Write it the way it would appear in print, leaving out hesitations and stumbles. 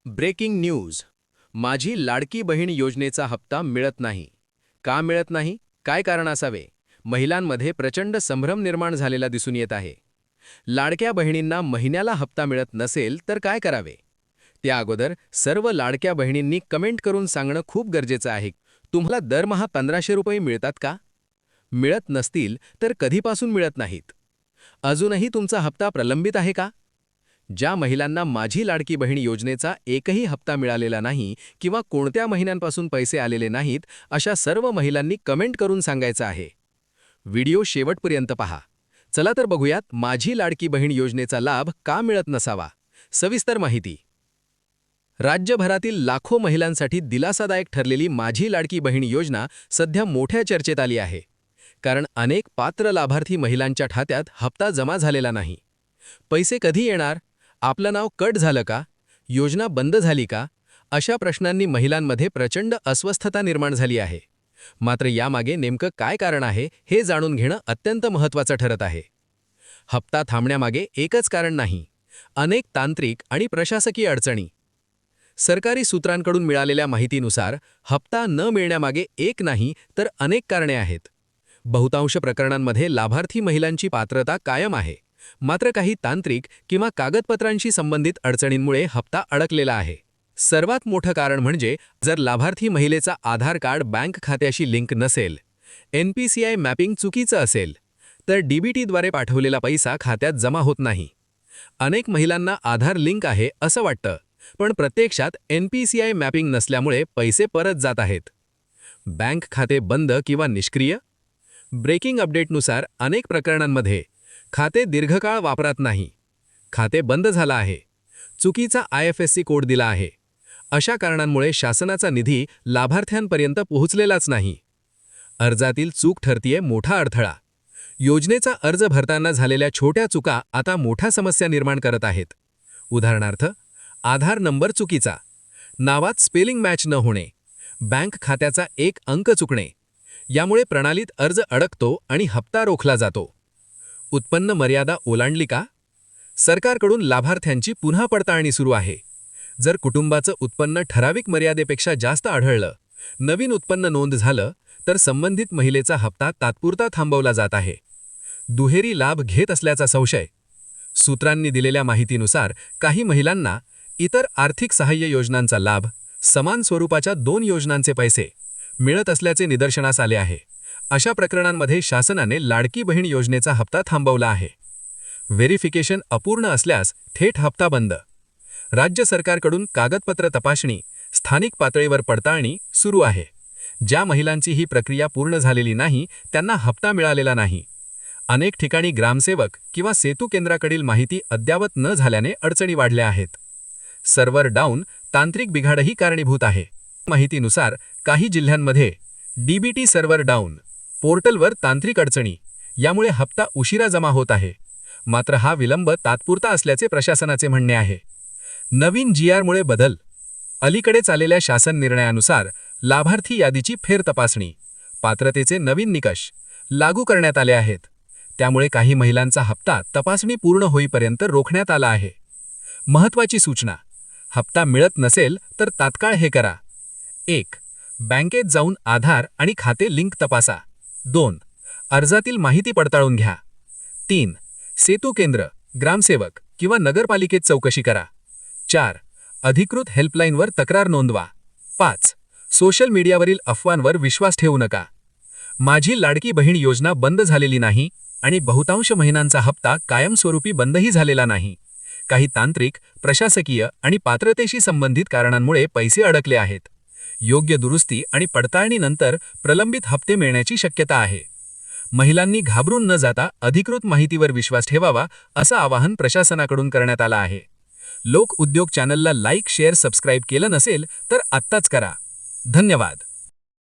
Breaking news. माझी लाडकी बहीण योजनेचा हप्ता मिळत नाही. का मिळत नाही? काय कारण असावे? महिलांमध्ये प्रचंड संभ्रम निर्माण झालेला दिसून येत आहे. लाडक्या बहिणींना महिन्याला हप्ता मिळत नसेल तर काय करावे? त्या अगोदर सर्व लाडक्या बहिणींनी कमेंट करून सांगणं खूप गरजेचं आहे. तुम्हाला दरमहा 1500 रुपये मिळतात का? मिळत नसतील तर कधीपासून मिळत नाहीत? अजूनही तुमचा हप्ता प्रलंबित आहे का? ज्या महिलांना माझी लाडकी बहीण योजनेचा एकही हप्ता मिळालेला नाही किंवा कोणत्या महिन्यांपासून पैसे आलेले नाहीत, अशा सर्व महिलांनी कमेंट करून सांगायचं आहे. व्हिडिओ शेवटपर्यंत पहा. चला तर बघूयात माझी लाडकी बहीण योजनेचा लाभ का मिळत नसावा. सविस्तर माहिती. राज्यभरातील लाखो महिलांसाठी दिलासादायक ठरलेली माझी लाडकी बहीण योजना सध्या मोठ्या चर्चेत आली आहे. कारण अनेक पात्र लाभार्थी महिलांच्या खात्यात हप्ता जमा झालेला नाही. पैसे कधी येणार? आपलं नाव कट झालं का? योजना बंद झाली का? अशा प्रश्नांनी महिलांमध्ये प्रचंड अस्वस्थता निर्माण झाली आहे. मात्र यामागे नेमकं काय कारण आहे हे जाणून घेणं अत्यंत महत्त्वाचं ठरत आहे. हप्ता थांबण्यामागे एकच कारण नाही. अनेक तांत्रिक आणि प्रशासकीय अडचणी. सरकारी सूत्रांकडून मिळालेल्या माहितीनुसार हप्ता न मिळण्यामागे एक नाही तर अनेक कारणे आहेत. बहुतांश प्रकरणांमध्ये लाभार्थी महिलांची पात्रता कायम आहे. मात्र काही तांत्रिक किंवा कागदपत्रांशी संबंधित अडचणींमुळे हप्ता अडकलेला आहे. सर्वात मोठं कारण म्हणजे जर लाभार्थी महिलेचा आधार कार्ड बँक खात्याशी लिंक नसेल, NPCI मॅपिंग चुकीचं असेल, तर DBTद्वारे पाठवलेला पैसा खात्यात जमा होत नाही. अनेक महिलांना आधार लिंक आहे असं वाटतं, पण प्रत्यक्षात NPCI मॅपिंग नसल्यामुळे पैसे परत जात आहेत. बँक खाते बंद किंवा निष्क्रिय. ब्रेकिंग अपडेटनुसार अनेक प्रकरणांमध्ये खाते दीर्घकाळ वापरात नाही, खाते बंद झालं आहे, चुकीचा IFSC कोड दिला आहे. अशा कारणांमुळे शासनाचा निधी लाभार्थ्यांपर्यंत पोहोचलेलाच नाही. अर्जातील चूक ठरतीये मोठा अडथळा. योजनेचा अर्ज भरताना झालेल्या छोट्या चुका आता मोठ्या समस्या निर्माण करत आहेत. उदाहरणार्थ, आधार नंबर चुकीचा, नावात स्पेलिंग मॅच न होणे, बँक खात्याचा एक अंक चुकणे. यामुळे प्रणालीत अर्ज अडकतो आणि हप्ता रोखला जातो. उत्पन्न मर्यादा ओलांडली का? सरकारकडून लाभार्थ्यांची पुन्हा पडताळणी सुरू आहे. जर कुटुंबाचं उत्पन्न ठराविक मर्यादेपेक्षा जास्त आढळलं, नवीन उत्पन्न नोंद झालं, तर संबंधित महिलेचा हप्ता तात्पुरता थांबवला जात आहे. दुहेरी लाभ घेत असल्याचा संशय. सूत्रांनी दिलेल्या माहितीनुसार काही महिलांना इतर आर्थिक सहाय्य योजनांचा लाभ, समान स्वरूपाच्या 2 योजनांचे पैसे मिळत असल्याचे निदर्शनास आले आहे. अशा प्रकरणांमध्ये शासनाने लाडकी बहीण योजनेचा हप्ता थांबवला आहे. व्हेरिफिकेशन अपूर्ण असल्यास थेट हप्ता बंद. राज्य सरकारकडून कागदपत्र तपासणी, स्थानिक पातळीवर पडताळणी सुरू आहे. ज्या महिलांची ही प्रक्रिया पूर्ण झालेली नाही त्यांना हप्ता मिळालेला नाही. अनेक ठिकाणी ग्रामसेवक किंवा सेतू केंद्राकडील माहिती अद्यावत न झाल्याने अडचणी वाढल्या आहेत. सर्व्हर डाऊन, तांत्रिक बिघाडही कारणीभूत आहे. माहितीनुसार काही जिल्ह्यांमध्ये DBT सर्व्हर डाऊन, पोर्टलवर तांत्रिक अडचणी, यामुळे हप्ता उशिरा जमा होत आहे. मात्र हा विलंब तात्पुरता असल्याचे प्रशासनाचे म्हणणे आहे. नवीन GRमुळे बदल. अलीकडेच आलेल्या शासन निर्णयानुसार लाभार्थी यादीची फेरतपासणी, पात्रतेचे नवीन निकष लागू करण्यात आले आहेत. त्यामुळे काही महिलांचा हप्ता तपासणी पूर्ण होईपर्यंत रोखण्यात आला आहे. महत्त्वाची सूचना. हप्ता मिळत नसेल तर तात्काळ हे करा. 1. बँकेत जाऊन आधार आणि खाते लिंक तपासा. 2. अर्जातील माहिती पडताळून घ्या. 3. सेतू केंद्र, ग्रामसेवक किंवा नगरपालिकेत चौकशी करा. 4. अधिकृत हेल्पलाईनवर तक्रार नोंदवा. 5. सोशल मीडियावरील अफवांवर विश्वास ठेवू नका. माझी लाडकी बहीण योजना बंद झालेली नाही आणि बहुतांश महिन्यांचा हप्ता कायमस्वरूपी बंदही झालेला नाही. काही तांत्रिक, प्रशासकीय आणि पात्रतेशी संबंधित कारणांमुळे पैसे अडकले आहेत. योग्य दुरुस्ती आणि पडताळणीनंतर प्रलंबित हप्ते मिळण्याची शक्यता आहे. महिलांनी घाबरून न जाता अधिकृत माहितीवर विश्वास ठेवावा असं आवाहन प्रशासनाकडून करण्यात आलं आहे. लोक उद्योग चॅनलला लाईक, शेअर, सबस्क्राईब केलं नसेल तर आत्ताच करा. धन्यवाद.